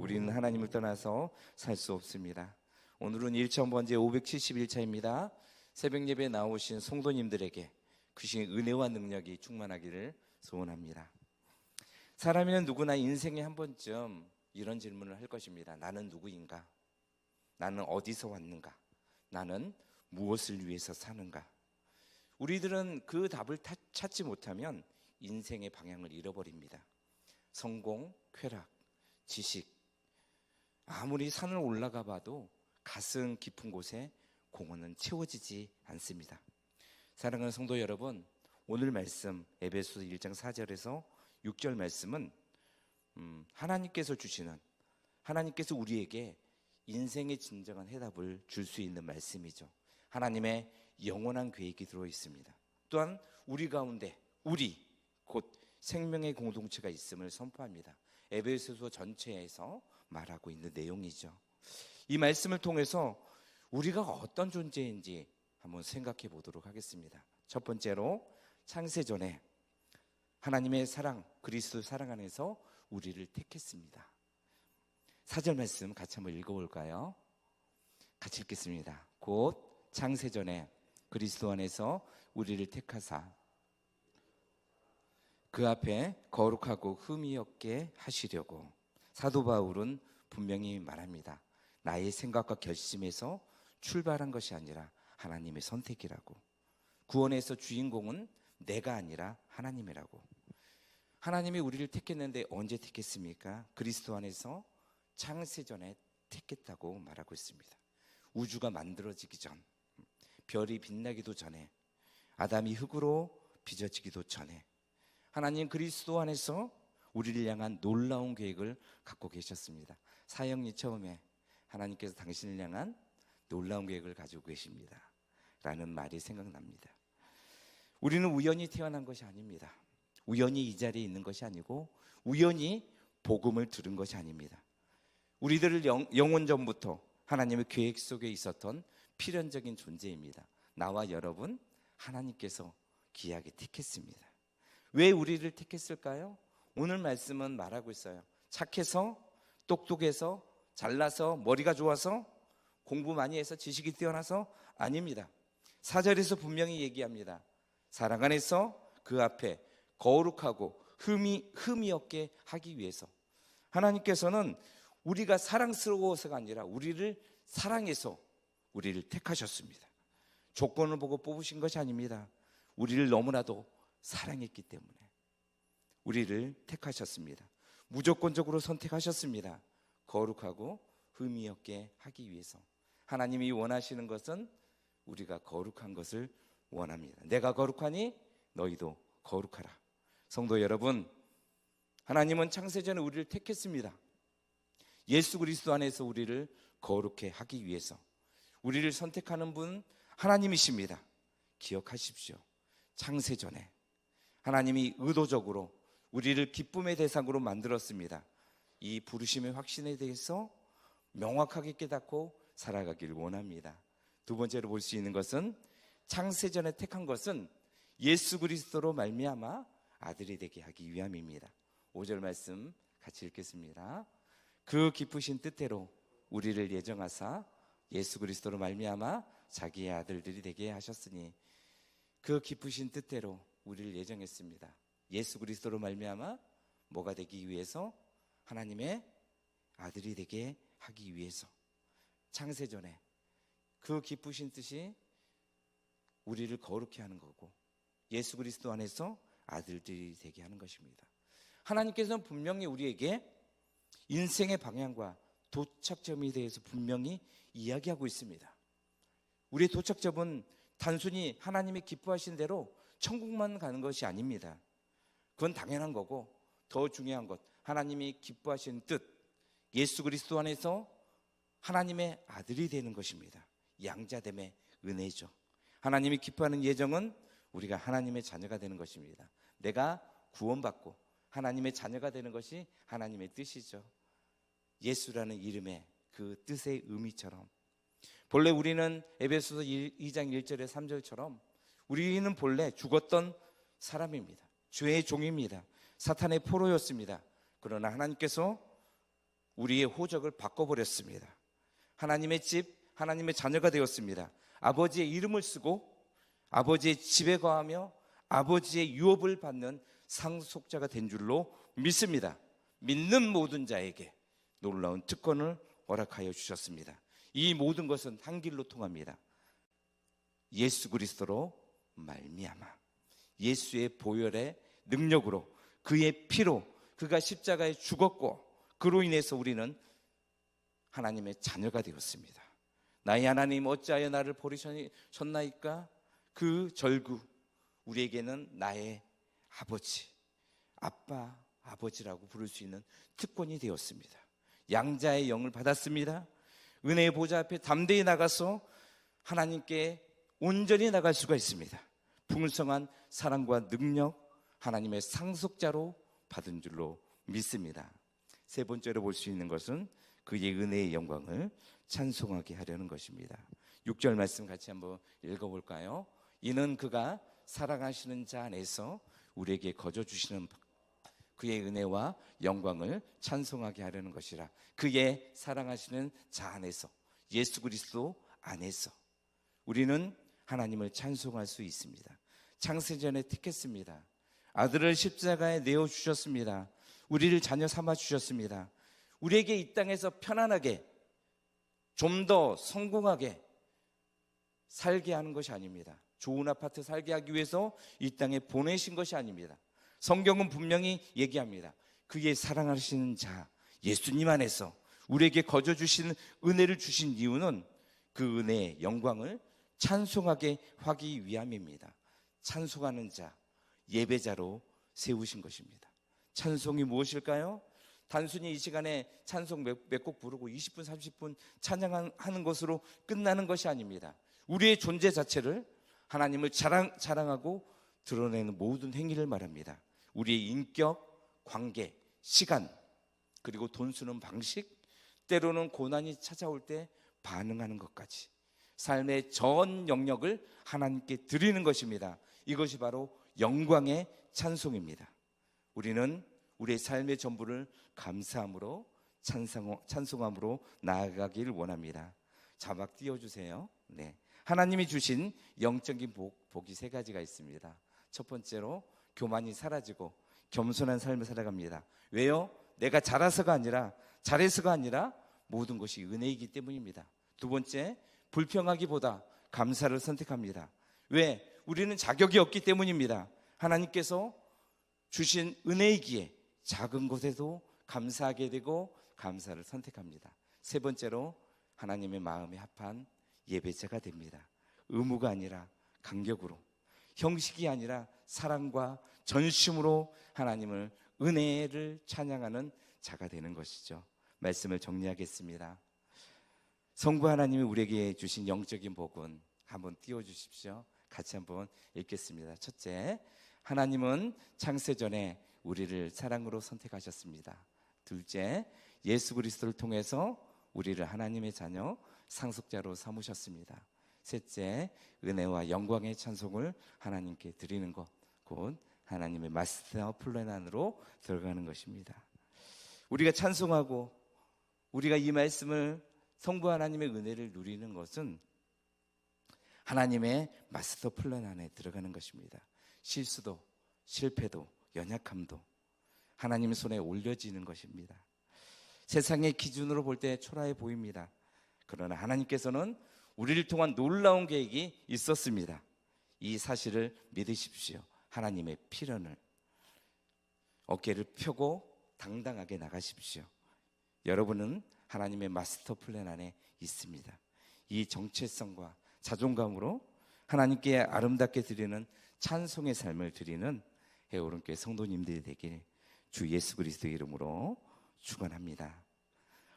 우리는 하나님을 떠나서 살 수 없습니다. 오늘은 1000번째 571차입니다. 새벽 예배에 나오신 성도님들에게 그 시간 은혜와 능력이 충만하기를 소원합니다. 사람이면 누구나 인생에 한 번쯤 이런 질문을 할 것입니다. 나는 누구인가? 나는 어디서 왔는가? 나는 무엇을 위해서 사는가? 우리들은 그 답을 찾지 못하면 인생의 방향을 잃어버립니다. 성공, 쾌락, 지식, 아무리 산을 올라가 봐도 가슴 깊은 곳에 공허는 채워지지 않습니다. 사랑하는 성도 여러분, 오늘 말씀 에베소서 1장 4절에서 6절 말씀은 하나님께서 주시는, 하나님께서 우리에게 인생의 진정한 해답을 줄 수 있는 말씀이죠. 하나님의 영원한 계획이 들어있습니다. 또한 우리 가운데 우리 곧 생명의 공동체가 있음을 선포합니다. 에베소서 전체에서 말하고 있는 내용이죠. 이 말씀을 통해서 우리가 어떤 존재인지 한번 생각해 보도록 하겠습니다. 첫 번째로 창세전에 하나님의 사랑, 그리스도 사랑 안에서 우리를 택했습니다. 4절 말씀 같이 한번 읽어볼까요? 같이 읽겠습니다. 곧 창세전에 그리스도 안에서 우리를 택하사 그 앞에 거룩하고 흠이 없게 하시려고. 사도 바울은 분명히 말합니다. 나의 생각과 결심에서 출발한 것이 아니라 하나님의 선택이라고. 구원에서 주인공은 내가 아니라 하나님이라고. 하나님이 우리를 택했는데 언제 택했습니까? 그리스도 안에서 창세전에 택했다고 말하고 있습니다. 우주가 만들어지기 전, 별이 빛나기도 전에, 아담이 흙으로 빚어지기도 전에 하나님 그리스도 안에서 우리를 향한 놀라운 계획을 갖고 계셨습니다. 사형리 처음에 하나님께서 당신을 향한 놀라운 계획을 가지고 계십니다 라는 말이 생각납니다. 우리는 우연히 태어난 것이 아닙니다. 우연히 이 자리에 있는 것이 아니고 우연히 복음을 들은 것이 아닙니다. 우리들을 영원 전부터 하나님의 계획 속에 있었던 필연적인 존재입니다. 나와 여러분 하나님께서 귀하게 택했습니다. 왜 우리를 택했을까요? 오늘 말씀은 말하고 있어요. 착해서, 똑똑해서, 잘나서, 머리가 좋아서, 공부 많이 해서, 지식이 뛰어나서 아닙니다. 4절에서 분명히 얘기합니다. 사랑 안에서 그 앞에 거룩하고 흠이 없게 하기 위해서. 하나님께서는 우리가 사랑스러워서가 아니라 우리를 사랑해서 우리를 택하셨습니다. 조건을 보고 뽑으신 것이 아닙니다. 우리를 너무나도 사랑했기 때문에 우리를 택하셨습니다. 무조건적으로 선택하셨습니다. 거룩하고 흠이 없게 하기 위해서. 하나님이 원하시는 것은 우리가 거룩한 것을 원합니다. 내가 거룩하니 너희도 거룩하라. 성도 여러분, 하나님은 창세전에 우리를 택했습니다. 예수 그리스도 안에서 우리를 거룩해 하기 위해서. 우리를 선택하는 분 하나님이십니다. 기억하십시오. 창세전에 하나님이 의도적으로 우리를 기쁨의 대상으로 만들었습니다. 이 부르심의 확신에 대해서 명확하게 깨닫고 살아가길 원합니다. 두 번째로 볼 수 있는 것은 창세전에 택한 것은 예수 그리스도로 말미암아 아들이 되게 하기 위함입니다. 5절 말씀 같이 읽겠습니다. 그 기쁘신 뜻대로 우리를 예정하사 예수 그리스도로 말미암아 자기의 아들들이 되게 하셨으니. 그 기쁘신 뜻대로 우리를 예정했습니다. 예수 그리스도로 말미암아 뭐가 되기 위해서? 하나님의 아들이 되게 하기 위해서. 창세전에 그 기쁘신 뜻이 우리를 거룩히 하는 거고 예수 그리스도 안에서 아들들이 되게 하는 것입니다. 하나님께서는 분명히 우리에게 인생의 방향과 도착점에 대해서 분명히 이야기하고 있습니다. 우리의 도착점은 단순히 하나님이 기뻐하신 대로 천국만 가는 것이 아닙니다. 그건 당연한 거고 더 중요한 것, 하나님이 기뻐하신 뜻, 예수 그리스도 안에서 하나님의 아들이 되는 것입니다. 양자됨의 은혜죠. 하나님이 기뻐하는 예정은 우리가 하나님의 자녀가 되는 것입니다. 내가 구원받고 하나님의 자녀가 되는 것이 하나님의 뜻이죠. 예수라는 이름의 그 뜻의 의미처럼 본래 우리는 에베소서 2장 1절에 3절처럼 우리는 본래 죽었던 사람입니다. 죄의 종입니다. 사탄의 포로였습니다. 그러나 하나님께서 우리의 호적을 바꿔버렸습니다. 하나님의 집, 하나님의 자녀가 되었습니다. 아버지의 이름을 쓰고 아버지의 집에 거하며 아버지의 유업을 받는 상속자가 된 줄로 믿습니다. 믿는 모든 자에게 놀라운 특권을 허락하여 주셨습니다. 이 모든 것은 한 길로 통합니다. 예수 그리스도로 말미암아 예수의 보혈의 능력으로 그의 피로 그가 십자가에 죽었고 그로 인해서 우리는 하나님의 자녀가 되었습니다. 나의 하나님 어찌하여 나를 버리셨나이까? 그 절구 우리에게는 나의 아버지, 아빠, 아버지라고 부를 수 있는 특권이 되었습니다. 양자의 영을 받았습니다. 은혜의 보좌 앞에 담대히 나가서 하나님께 온전히 나갈 수가 있습니다. 풍성한 사랑과 능력, 하나님의 상속자로 받은 줄로 믿습니다. 세 번째로 볼 수 있는 것은 그의 은혜의 영광을 찬송하게 하려는 것입니다. 6절 말씀 같이 한번 읽어볼까요? 이는 그가 사랑하시는 자 안에서 우리에게 거저 주시는 그의 은혜와 영광을 찬송하게 하려는 것이라. 그의 사랑하시는 자 안에서, 예수 그리스도 안에서 우리는 하나님을 찬송할 수 있습니다. 창세전에 택했습니다. 아들을 십자가에 내어주셨습니다. 우리를 자녀 삼아 주셨습니다. 우리에게 이 땅에서 편안하게 좀 더 성공하게 살게 하는 것이 아닙니다. 좋은 아파트 살게 하기 위해서 이 땅에 보내신 것이 아닙니다. 성경은 분명히 얘기합니다. 그의 사랑하시는 자 예수님 안에서 우리에게 거저 주신 은혜를 주신 이유는 그 은혜의 영광을 찬송하게 하기 위함입니다. 찬송하는 자, 예배자로 세우신 것입니다. 찬송이 무엇일까요? 단순히 이 시간에 찬송 몇 곡 부르고 20분 30분 찬양하는 것으로 끝나는 것이 아닙니다. 우리의 존재 자체를 하나님을 자랑하고 드러내는 모든 행위를 말합니다. 우리의 인격, 관계, 시간, 그리고 돈 쓰는 방식, 때로는 고난이 찾아올 때 반응하는 것까지 삶의 전 영역을 하나님께 드리는 것입니다. 이것이 바로 영광의 찬송입니다. 우리는 우리의 삶의 전부를 감사함으로 찬송함으로 나아가길 원합니다. 자막 띄워주세요. 네. 하나님이 주신 영적인 복이 세 가지가 있습니다. 첫 번째로 교만이 사라지고 겸손한 삶을 살아갑니다. 왜요? 내가 잘해서가 아니라 모든 것이 은혜이기 때문입니다. 두 번째, 불평하기보다 감사를 선택합니다. 왜? 우리는 자격이 없기 때문입니다. 하나님께서 주신 은혜이기에 작은 것에도 감사하게 되고 감사를 선택합니다. 세 번째로 하나님의 마음에 합한 예배자가 됩니다. 의무가 아니라 간격으로, 형식이 아니라 사랑과 전심으로 하나님을 은혜를 찬양하는 자가 되는 것이죠. 말씀을 정리하겠습니다. 성부 하나님이 우리에게 주신 영적인 복은 한번 띄워주십시오. 같이 한번 읽겠습니다. 첫째, 하나님은 창세전에 우리를 사랑으로 선택하셨습니다. 둘째, 예수 그리스도를 통해서 우리를 하나님의 자녀, 상속자로 삼으셨습니다. 셋째, 은혜와 영광의 찬송을 하나님께 드리는 것, 곧 하나님의 마스터 플랜 안으로 들어가는 것입니다. 우리가 찬송하고 우리가 이 말씀을 성부 하나님의 은혜를 누리는 것은 하나님의 마스터 플랜 안에 들어가는 것입니다. 실수도, 실패도, 연약함도 하나님의 손에 올려지는 것입니다. 세상의 기준으로 볼 때 초라해 보입니다. 그러나 하나님께서는 우리를 통한 놀라운 계획이 있었습니다. 이 사실을 믿으십시오. 하나님의 필연을 어깨를 펴고 당당하게 나가십시오. 여러분은 하나님의 마스터 플랜 안에 있습니다. 이 정체성과 자존감으로 하나님께 아름답게 드리는 찬송의 삶을 드리는 해오른교회 성도님들이 되길 주 예수 그리스도의 이름으로 축원합니다.